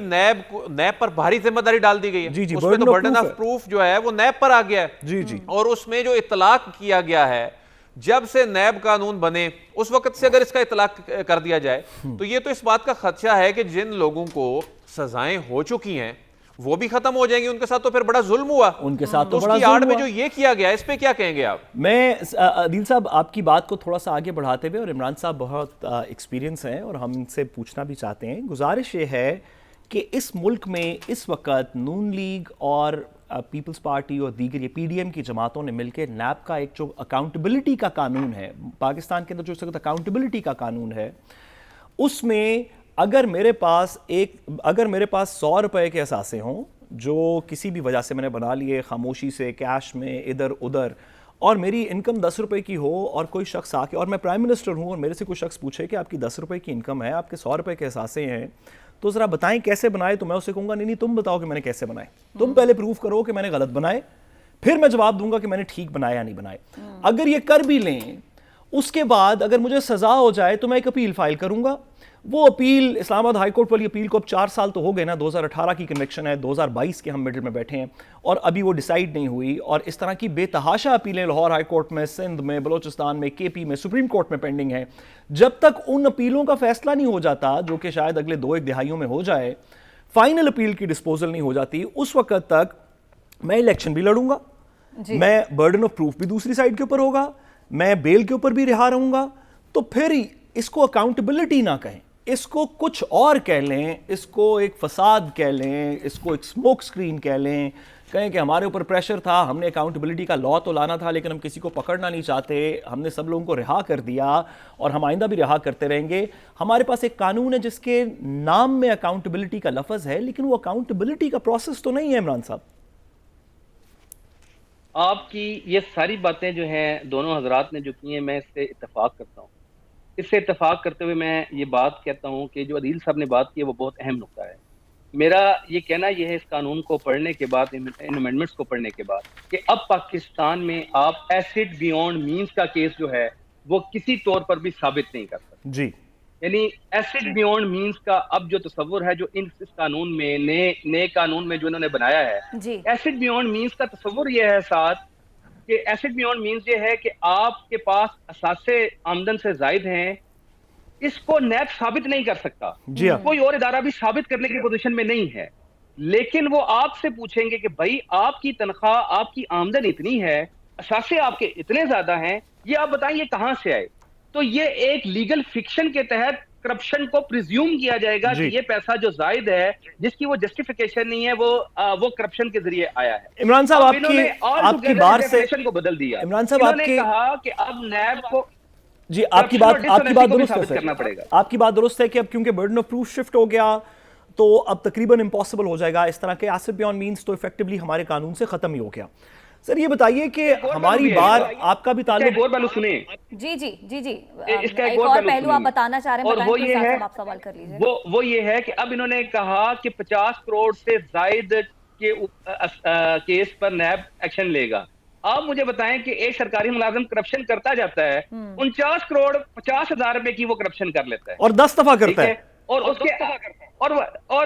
नैब पर भारी जिम्मेदारी डाल दी गई है। जी, जी, उसमें burden तो of बर्डन proof ऑफ है। प्रूफ जो है वो नैब पर आ गया है। जी, जी। और उसमें जो इतलाक किया गया है, जब से नैब कानून बने उस वक्त से अगर इसका इतलाक कर दिया जाए तो ये तो इस बात का खदशा है कि जिन लोगों को सजाएं हो चुकी हैं वो भी खत्म हो जाएंगी, उनके साथ तो फिर बड़ा जुल्म हुआ। उनके साथ तो उसकी बड़ा आड़ जुल्म में हुआ। जो ये किया गया, इस पे क्या कहेंगे आप? मैं अदील साहब आपकी बात को थोड़ा सा आगे बढ़ाते हुए, और इमरान साहब बहुत एक्सपीरियंस हैं और हम इनसे पूछना भी चाहते हैं, गुजारिश ये है कि इस मुल्क में इस वक्त नून लीग और पीपल्स पार्टी और दीगर ये पीडीएम की जमातों ने मिलकर नैब का एक जो अकाउंटेबिलिटी का कानून है, पाकिस्तान के अंदर जो इस वक्त अकाउंटेबिलिटी का कानून है, उसमें अगर मेरे पास 100 रुपए के असासे हों जो किसी भी वजह से मैंने बना लिए, खामोशी से, कैश में, इधर उधर, और मेरी इनकम 10 रुपए की हो, और कोई शख्स आके, और मैं प्राइम मिनिस्टर हूँ, और मेरे से कोई शख्स पूछे कि आपकी 10 रुपए की इनकम है, आपके 100 रुपए के असासे हैं, तो ज़रा बताएं कैसे बनाए, तो मैं उससे कहूँगा नहीं तुम बताओ कि मैंने कैसे बनाए, तुम पहले प्रूव करो कि मैंने गलत बनाए, फिर मैं जवाब दूंगा कि मैंने ठीक बनाया या नहीं बनाए। अगर ये कर भी लें, उसके बाद अगर मुझे सजा हो जाए तो मैं एक अपील फाइल करूंगा। वो अपील इस्लामाबाद हाई कोर्ट वाली अपील को अब 4 साल तो हो गए ना, 2018 की कन्विक्शन है, 2022 के हम मिडिल में बैठे हैं और अभी वो डिसाइड नहीं हुई, और इस तरह की बेतहाशा अपीलें लाहौर हाई कोर्ट में, सिंध में, बलोचिस्तान में, केपी में, सुप्रीम कोर्ट में पेंडिंग है। जब तक उन अपीलों का फैसला नहीं हो जाता, जो कि शायद अगले 2-1 दिहाइयों में हो जाए, फाइनल अपील की डिस्पोजल नहीं हो जाती, उस वक्त तक मैं इलेक्शन भी लड़ूंगा, मैं बर्डन ऑफ प्रूफ भी दूसरी साइड के ऊपर होगा, मैं बेल के ऊपर भी रिहा रहूंगा। तो फिर इसको अकाउंटेबिलिटी ना कहें, इसको कुछ और कह लें, इसको एक फसाद कह लें, इसको एक स्मोक स्क्रीन कह लें, कहें कि हमारे ऊपर प्रेशर था, हमने अकाउंटेबिलिटी का लॉ तो लाना था लेकिन हम किसी को पकड़ना नहीं चाहते, हमने सब लोगों को रिहा कर दिया और हम आइंदा भी रिहा करते रहेंगे। हमारे पास एक कानून है जिसके नाम में अकाउंटेबिलिटी का लफ्ज़ है, लेकिन वो अकाउंटेबिलिटी का प्रोसेस तो नहीं है। इमरान साहब, आपकी ये सारी बातें जो हैं दोनों हजरात ने जो की हैं, मैं इससे इत्तेफाक करता हूँ। इससे इत्तेफाक करते हुए मैं ये बात कहता हूँ कि जो अदील साहब ने बात की है वो बहुत अहम नुकता है। मेरा ये कहना यह है, इस कानून को पढ़ने के बाद, इन अमेंडमेंट्स को पढ़ने के बाद, कि अब पाकिस्तान में आप एसिड बियॉन्ड मीन्स का केस जो है वो किसी तौर पर भी साबित नहीं कर सकते जी। यानी एसिड बियॉन्ड मीन्स का अब जो तस्वुर है, जो इस कानून में, नए कानून में जो इन्होंने बनाया है, एसिड बियॉन्ड मीन्स का तस्वुर यह है साथ कि एसिड बियॉन्ड मीन्स ये है कि आपके पास असासे आमदन से जायद हैं, इसको नैब साबित नहीं कर सकता, जी हाँ। कोई और इदारा भी साबित करने की पोजीशन में नहीं है, लेकिन वो आपसे पूछेंगे कि भाई आपकी तनख्वाह, आपकी आमदन इतनी है, असासे आपके इतने ज्यादा हैं, ये आप बताइए कहां से आए। तो ये एक लीगल फिक्शन के तहत करप्शन को प्रिज्यूम किया जाएगा कि ये पैसा जो जायद है, जिसकी वो जस्टिफिकेशन नहीं है, वो करप्शन के जरिए आया है। इमरान साहब, आपकी बात से को बदल दिया। इमरान साहब, आपने कहा कि अब नैब को जी, आपकी बात दुरुस्त है, करना पड़ेगा। आपकी बात दुरुस्त है कि अब क्योंकि बर्डन ऑफ प्रूफ शिफ्ट हो गया तो अब तकरीबन इम्पॉसिबल हो जाएगा। इस तरह के एसिड बियॉन्ड मीन्स तो इफेक्टिवली हमारे कानून से खत्म ही हो गया। सर ये बताइए कि हमारी बार आपका भी ताल्लुक, और पहलू सुने जी जी जी जी, इसका एक और पहलू आप बताना चाह रहे हैं, और वो ये है, आप सवाल कर लीजिए। वो ये है कि अब इन्होंने कहा कि 50 करोड़ से जायद के केस पर नैब एक्शन लेगा। आप मुझे बताएं कि एक सरकारी मुलाजिम करप्शन करता जाता है, 49 करोड़ 50,000 रुपए की वो करप्शन कर लेता है और 10 दफा करता है, और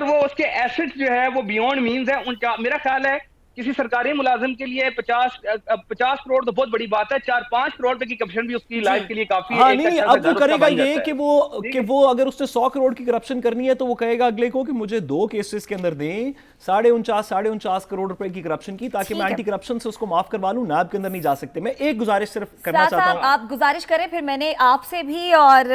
वो उसके एसेट्स जो है वो बियॉन्ड मीन्स है। मेरा ख्याल है किसी सरकारी मुलाजिम के लिए 50 करोड़ तो बहुत बड़ी बात है, 4-5 करोड़ तक की करप्शन भी उसकी लाइफ के लिए काफी है। हाँ, नहीं, अब वो करेगा ये कि वो अगर उसने 100 करोड़ की करप्शन करनी है तो वो कहेगा अगले को कि मुझे 2 केसेस के अंदर दें 49 करोड़ रुपए की करप्शन की, ताकि मैं एंटी करप्शन से उसको माफ करवा लूं, नैब के अंदर नहीं जा सकते। मैं एक गुजारिश सिर्फ करना चाहता हूं, आप गुजारिश करें, फिर मैंने आपसे भी और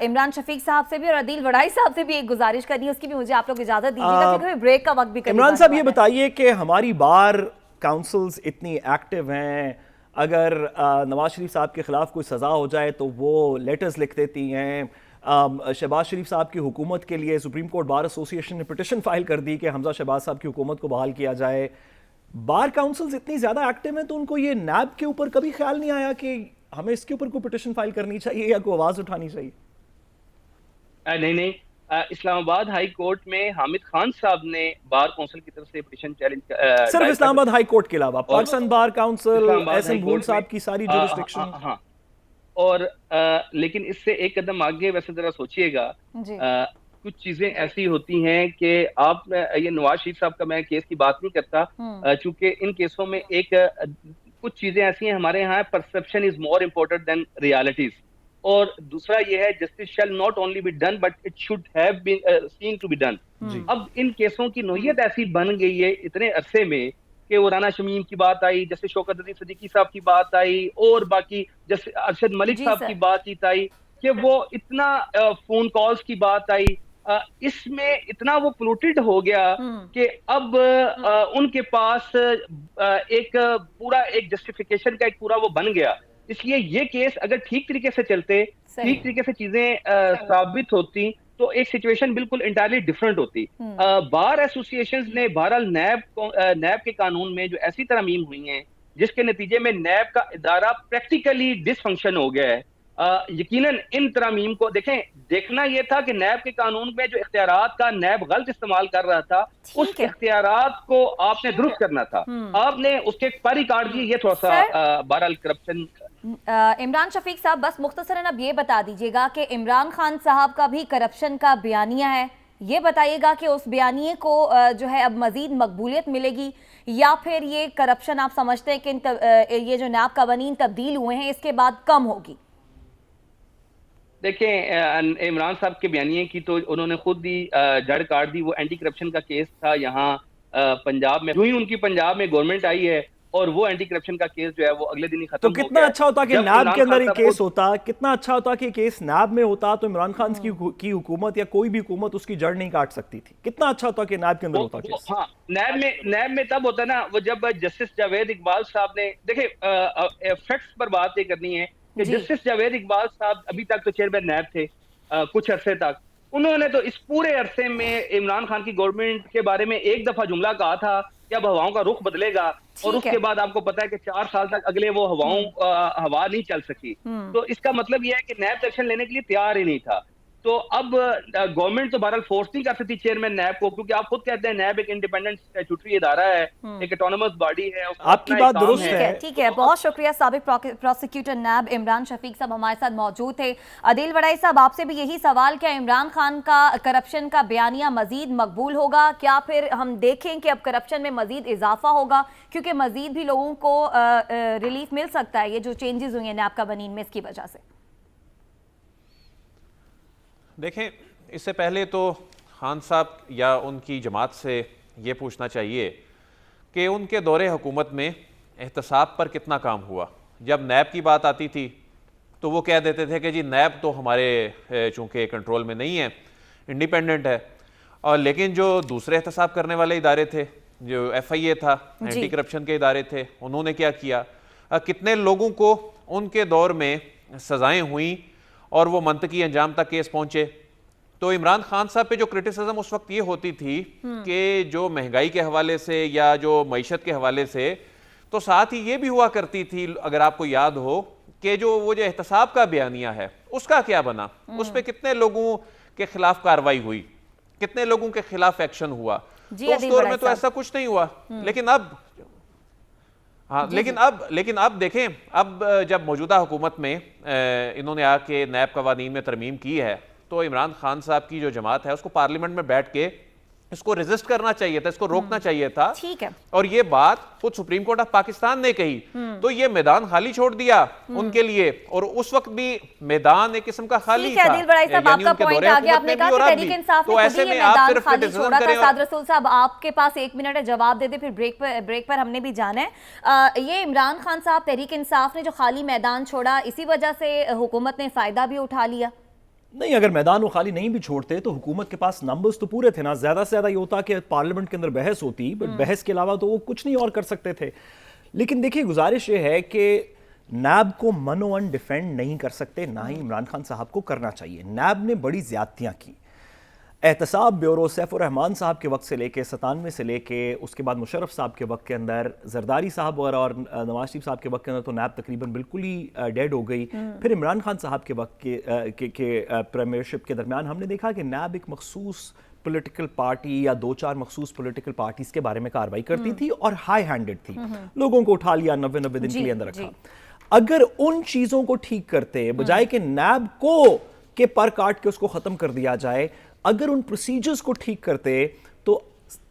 इमरान शफीक साहब से भी और अदील वड़ाई साहब से भी एक गुजारिश करनी है, उसकी भी मुझे आप लोग इजाजत दीजिएगा क्योंकि ब्रेक का वक्त भी। इमरान साहब ये बताइए कि हमारी बार काउंसिल्स इतनी एक्टिव हैं, अगर नवाज शरीफ साहब के खिलाफ कोई सज़ा हो जाए तो वो लेटर्स लिख देती हैं। शहबाज शरीफ साहब की हुकूमत के लिए सुप्रीम कोर्ट बार एसोसिएशन ने पिटिशन फाइल कर दी कि हमजा शहबाज साहब की हुकूमत को बहाल किया जाए। बार काउंसिल्स इतनी ज़्यादा एक्टिव हैं तो उनको ये नैब के ऊपर कभी ख्याल नहीं आया कि हमें इसके ऊपर कोई पिटिशन फाइल करनी चाहिए या कोई आवाज़ उठानी चाहिए? नहीं, इस्लामाबाद हाई कोर्ट में हामिद खान साहब ने बार काउंसिल की तरफ से पिटीशन चैलेंज सिर्फ इस्लामाबाद हाई कोर्ट के अलावा पाकिस्तान बार काउंसिल, एसएम भूल साहब की सारी जुरिस्डिक्शन। हाँ, और लेकिन इससे एक कदम आगे वैसे जरा सोचिएगा, कुछ चीजें ऐसी होती हैं कि आप, ये नवाज शरीफ साहब का मैं केस की बात नहीं करता, चूंकि इन केसों में कुछ चीजें ऐसी हैं हमारे यहाँ, perception is more important than realities, और दूसरा ये है justice shall not only be done but it should have been seen to be done. अब इन केसों की नोयत ऐसी बन गई है इतने अरसे में कि वो राना शमीम की बात आई, जैसे शौकत अली सिद्दीकी साहब की बात आई, और बाकी जैसे अरशद मलिक साहब की बातचीत आई, कि वो इतना फोन कॉल्स की बात आई, इसमें इतना वो पोल्यूटेड हो गया कि अब उनके पास एक जस्टिफिकेशन का एक पूरा वो बन गया। इसलिए ये केस अगर ठीक तरीके से चलते, ठीक तरीके से चीजें साबित होती, तो एक सिचुएशन बिल्कुल इंटायरली डिफरेंट होती। बार एसोसिएशंस ने बहरहाल नैब के कानून में जो ऐसी तरमीम हुई हैं जिसके नतीजे में नैब का इदारा प्रैक्टिकली डिसफंक्शन हो गया है, यकीनन इन तरमीम को देखना यह था कि नैब के कानून में जो इख्तियारात का नैब गलत इस्तेमाल कर रहा था, उस इख्तियारात को आपने दुरुस्त करना था। आपने उसके पारी काट दिए, ये थोड़ा सा बहरहाल करप्शन। इमरान शफीक साहब, बस मुख्तसरन अब ये बता दीजिएगा कि इमरान खान साहब का भी करप्शन का बयानिया है, ये बताइएगा कि उस बयानिए को जो है अब मजीद मकबूलियत मिलेगी या फिर ये करप्शन आप समझते हैं कि ये जो नैब कवानीन तब्दील हुए हैं इसके बाद कम होगी? देखें, इमरान साहब के बयानिए की तो उन्होंने खुद ही जड़ काट दी। वो एंटी करप्शन का केस था यहाँ पंजाब में, जो ही उनकी पंजाब में गवर्नमेंट आई है और वो एंटी करप्शन का केस जो है वो अगले दिन ही खत्म तो हो गया। कितना अच्छा होता कि नैब के अंदर ये केस होता, कितना अच्छा होता कि केस नैब में होता, तो इमरान खान की हुकूमत या कोई भी हुकूमत उसकी जड़ नहीं काट सकती थी। कितना अच्छा होता कि नैब के अंदर होता केस। हाँ, नैब में तब होता ना वो जब जस्टिस जावेद इकबाल साहब ने, देखे फैक्ट्स पर बात ये करनी है कि जस्टिस जावेद इकबाल साहब अभी तक तो चेयरमैन नैब थे कुछ अरसे तक। उन्होंने तो इस पूरे अरसे में इमरान खान की गवर्नमेंट के बारे में एक दफा जुमला कहा था कि अब हवाओं का रुख बदलेगा, और उसके बाद आपको पता है कि 4 साल तक अगले वो हवा नहीं चल सकी। तो इसका मतलब यह है कि नैब एक्शन लेने के लिए तैयार ही नहीं था। तो अब गवर्नमेंट तो बहरहाल फोर्स नहीं कर सकती चेयरमैन नैब को, क्योंकि आप खुद कहते हैं नैब एक इंडिपेंडेंट स्टैट्यूटरी इदारा है, एक ऑटोनोमस बॉडी है। आपकी बात दुरुस्त है। ठीक है, बहुत शुक्रिया। साबिक प्रोसिक्यूटर नैब इमरान शफीक साहब हमारे साथ मौजूद थे। अदील वड़ाई साहब, आपसे भी यही सवाल, क्या इमरान खान का करप्शन का बयानिया मजीद मकबूल होगा, क्या फिर हम देखें कि अब करप्शन में मजीद इजाफा होगा, क्योंकि मजीद भी लोगों को रिलीफ मिल सकता है ये जो चेंजेस हुई हैं नैब कवानीन में इसकी वजह से? देखें, इससे पहले तो खान साहब या उनकी जमात से ये पूछना चाहिए कि उनके दौरे हुकूमत में एहतसाब पर कितना काम हुआ। जब नैब की बात आती थी तो वो कह देते थे कि जी नैब तो हमारे चूँकि कंट्रोल में नहीं है, इंडिपेंडेंट है। और लेकिन जो दूसरे एहतसाब करने वाले इदारे थे, जो FIA था, एंटी करप्शन के इदारे थे, उन्होंने क्या किया? कितने लोगों को उनके दौर में सज़ाएँ हुई और वो मंतकी अंजाम तक केस पहुंचे। तो इमरान खान साहब पे जो क्रिटिसिज्म उस वक्त ये होती थी कि जो महंगाई के हवाले से या जो मईशत के हवाले से, तो साथ ही ये भी हुआ करती थी, अगर आपको याद हो, कि जो वो जो एहतसाब का बयानिया है उसका क्या बना, उस पर कितने लोगों के खिलाफ कार्रवाई हुई, कितने लोगों के खिलाफ एक्शन हुआ। तो उस दौर में तो ऐसा कुछ नहीं हुआ। लेकिन अब लेकिन अब देखें, अब जब मौजूदा हुकूमत में इन्होंने आके नैब कवानीन में तरमीम की है, तो इमरान खान साहब की जो जमात है उसको पार्लियामेंट में बैठ के इसको रेजिस्ट करना चाहिए था, इसको रोकना चाहिए था। ठीक है। और ये बात खुद सुप्रीम कोर्ट ऑफ पाकिस्तान ने कही, तो ये मैदान खाली छोड़ दिया उनके लिए, और उस वक्त भी मैदान एक किस्म का खाली था। आपका पॉइंट आ गया, आपने कहा कि तहरीक इंसाफ ने खुद ही ये मैदान खाली छोड़ा था। साद रसूल साहब, आपके पास 1 मिनट है, जवाब दे दे, फिर ब्रेक पर हमने भी जाना है। ये इमरान खान साहब, तहरीक इंसाफ ने जो खाली मैदान छोड़ा, इसी वजह से हुकूमत ने फायदा भी उठा लिया? नहीं, अगर मैदान वो खाली नहीं भी छोड़ते तो हुकूमत के पास नंबर्स तो पूरे थे ना। ज़्यादा से ज़्यादा ये होता कि पार्लियामेंट के अंदर बहस होती, बट बहस के अलावा तो वो कुछ नहीं और कर सकते थे। लेकिन देखिए, गुजारिश ये है कि नैब को मनोवन डिफेंड नहीं कर सकते, ना ही इमरान खान साहब को करना चाहिए। नैब ने बड़ी ज़्यादतियाँ की। एहतसाब ब्यूरो सैफुर रहमान साहब के वक्त से लेके 97 से लेके उसके बाद मुशर्रफ साहब के वक्त के अंदर, जरदारी साहब और नवाज शरीफ साहब के वक्त के अंदर तो नैब तकरीबन बिल्कुल ही डेड हो गई। फिर इमरान खान साहब के वक्त के प्रीमियरशिप के दरमियान हमने देखा कि नैब एक मखसूस पॉलिटिकल पार्टी या 2-4 मखसूस पॉलिटिकल पार्टीज के बारे में कार्रवाई करती थी और हाई हैंडेड थी, लोगों को उठा लिया, 90 दिन के लिए अंदर रखा। अगर उन चीज़ों को ठीक करते, बजाय कि नैब को के पर काट के उसको ख़त्म कर दिया जाए, अगर उन प्रोसीजर्स को ठीक करते तो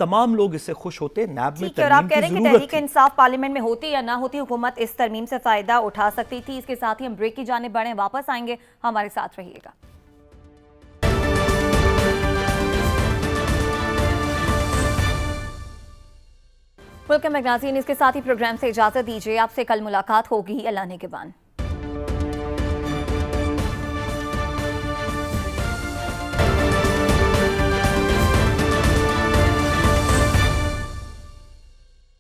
तमाम लोग इससे खुश होते। नैब में और आप कह रहे हैं कि तहरीक इंसाफ पार्लियामेंट में होती या ना होती, हुकूमत इस तरमीम से फायदा उठा सकती थी। इसके साथ ही हम ब्रेक की जाने बढ़े, वापस आएंगे, हमारे साथ रहिएगा। वेलकम मैगनाज़ीन, इसके साथ ही प्रोग्राम से इजाजत दीजिए, आपसे कल मुलाकात होगी। अल्लाह ने के बान।